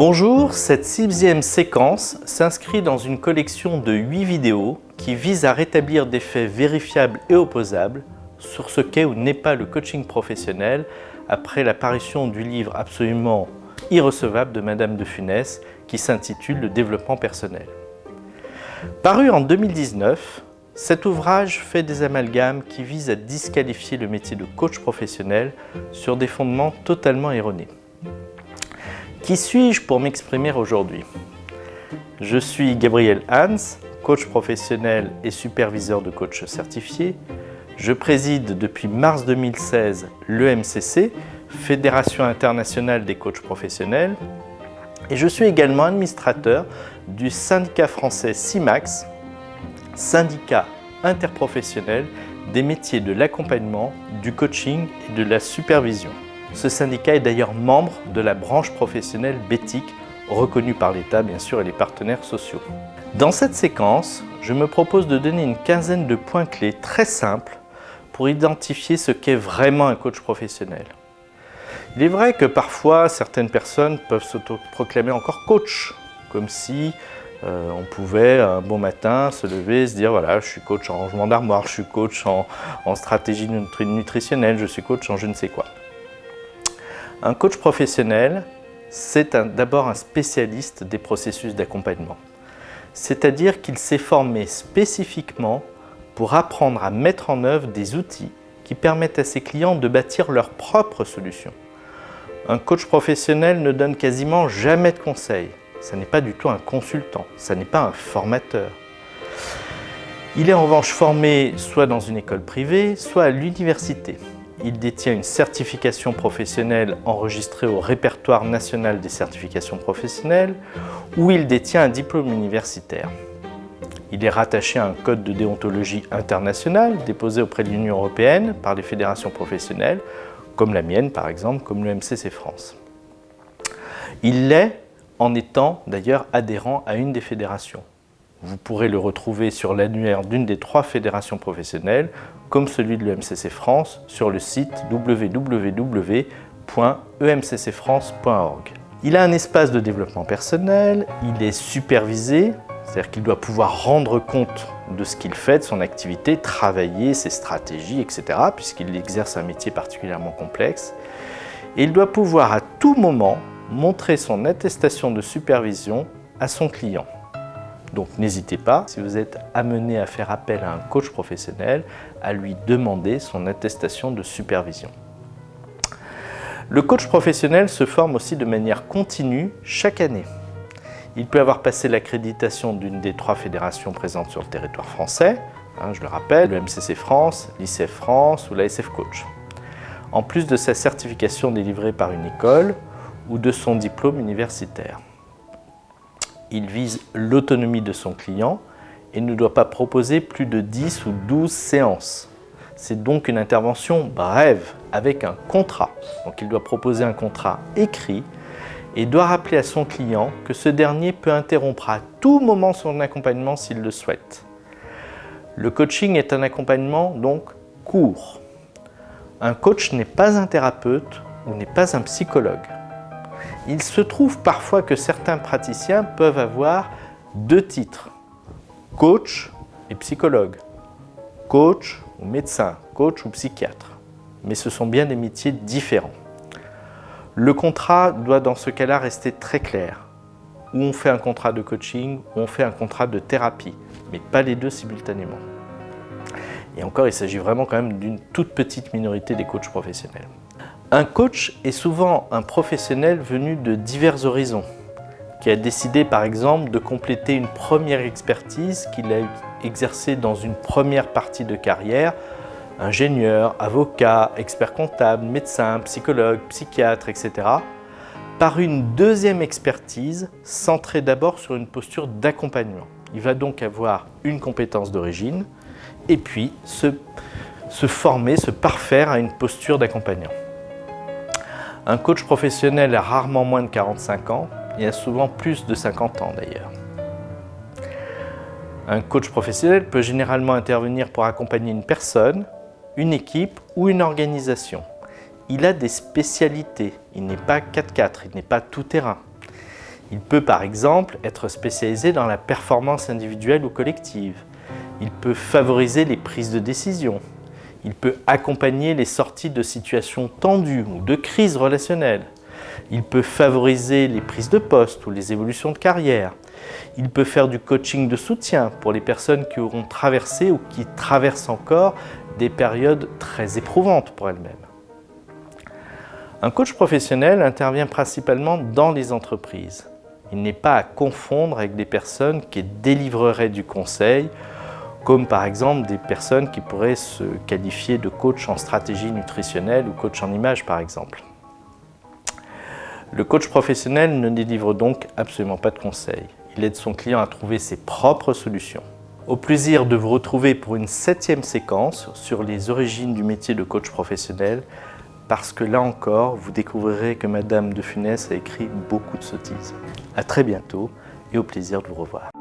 Bonjour, cette 6e séquence s'inscrit dans une collection de 8 vidéos qui vise à rétablir des faits vérifiables et opposables sur ce qu'est ou n'est pas le coaching professionnel après l'apparition du livre absolument irrecevable de Madame de Funès qui s'intitule « Le développement personnel ». Paru en 2019, cet ouvrage fait des amalgames qui visent à disqualifier le métier de coach professionnel sur des fondements totalement erronés. Qui suis-je pour m'exprimer aujourd'hui? Je suis Gabriel Hans, coach professionnel et superviseur de coach certifié. Je préside depuis mars 2016 l'EMCC, Fédération internationale des coachs professionnels, et je suis également administrateur du syndicat français SIMAX, syndicat interprofessionnel des métiers de l'accompagnement, du coaching et de la supervision. Ce syndicat est d'ailleurs membre de la branche professionnelle BETIC, reconnue par l'État bien sûr et les partenaires sociaux. Dans cette séquence, je me propose de donner une quinzaine de points clés très simples pour identifier ce qu'est vraiment un coach professionnel. Il est vrai que parfois certaines personnes peuvent s'autoproclamer encore coach, comme si on pouvait un bon matin se lever et se dire voilà, je suis coach en rangement d'armoire, je suis coach en stratégie nutritionnelle, je suis coach en je ne sais quoi. Un coach professionnel, c'est d'abord un spécialiste des processus d'accompagnement. C'est-à-dire qu'il s'est formé spécifiquement pour apprendre à mettre en œuvre des outils qui permettent à ses clients de bâtir leurs propres solutions. Un coach professionnel ne donne quasiment jamais de conseils. Ce n'est pas du tout un consultant, ce n'est pas un formateur. Il est en revanche formé soit dans une école privée, soit à l'université. Il détient une certification professionnelle enregistrée au répertoire national des certifications professionnelles ou il détient un diplôme universitaire. Il est rattaché à un code de déontologie international déposé auprès de l'Union européenne par les fédérations professionnelles, comme la mienne par exemple, comme le MCC France. Il l'est en étant d'ailleurs adhérent à une des fédérations. Vous pourrez le retrouver sur l'annuaire d'une des 3 fédérations professionnelles, comme celui de l'EMCC France, sur le site www.emccfrance.org. Il a un espace de développement personnel, il est supervisé, c'est-à-dire qu'il doit pouvoir rendre compte de ce qu'il fait, de son activité, travailler ses stratégies, etc., puisqu'il exerce un métier particulièrement complexe. Et il doit pouvoir à tout moment montrer son attestation de supervision à son client. Donc n'hésitez pas, si vous êtes amené à faire appel à un coach professionnel, à lui demander son attestation de supervision. Le coach professionnel se forme aussi de manière continue chaque année. Il peut avoir passé l'accréditation d'une des 3 fédérations présentes sur le territoire français, je le rappelle, le MCC France, l'ICF France ou la SF Coach. En plus de sa certification délivrée par une école ou de son diplôme universitaire. Il vise l'autonomie de son client et ne doit pas proposer plus de 10 ou 12 séances. C'est donc une intervention brève avec un contrat. Donc il doit proposer un contrat écrit et doit rappeler à son client que ce dernier peut interrompre à tout moment son accompagnement s'il le souhaite. Le coaching est un accompagnement donc court. Un coach n'est pas un thérapeute ou n'est pas un psychologue. Il se trouve parfois que certains praticiens peuvent avoir 2 titres, coach et psychologue, coach ou médecin, coach ou psychiatre. Mais ce sont bien des métiers différents. Le contrat doit dans ce cas-là rester très clair. Ou on fait un contrat de coaching, ou on fait un contrat de thérapie, mais pas les 2 simultanément. Et encore, il s'agit vraiment quand même d'une toute petite minorité des coachs professionnels. Un coach est souvent un professionnel venu de divers horizons, qui a décidé par exemple de compléter une première expertise qu'il a exercée dans une première partie de carrière, ingénieur, avocat, expert comptable, médecin, psychologue, psychiatre, etc., par une deuxième expertise centrée d'abord sur une posture d'accompagnement. Il va donc avoir une compétence d'origine et puis se former, se parfaire à une posture d'accompagnant. Un coach professionnel a rarement moins de 45 ans et a souvent plus de 50 ans d'ailleurs. Un coach professionnel peut généralement intervenir pour accompagner une personne, une équipe ou une organisation. Il a des spécialités, il n'est pas 4x4, il n'est pas tout terrain. Il peut par exemple être spécialisé dans la performance individuelle ou collective. Il peut favoriser les prises de décision. Il peut accompagner les sorties de situations tendues ou de crises relationnelles. Il peut favoriser les prises de poste ou les évolutions de carrière. Il peut faire du coaching de soutien pour les personnes qui auront traversé ou qui traversent encore des périodes très éprouvantes pour elles-mêmes. Un coach professionnel intervient principalement dans les entreprises. Il n'est pas à confondre avec des personnes qui délivreraient du conseil, comme par exemple des personnes qui pourraient se qualifier de coach en stratégie nutritionnelle ou coach en image par exemple. Le coach professionnel ne délivre donc absolument pas de conseils. Il aide son client à trouver ses propres solutions. Au plaisir de vous retrouver pour une 7e séquence sur les origines du métier de coach professionnel, parce que là encore, vous découvrirez que Madame de Funès a écrit beaucoup de sottises. À très bientôt et au plaisir de vous revoir.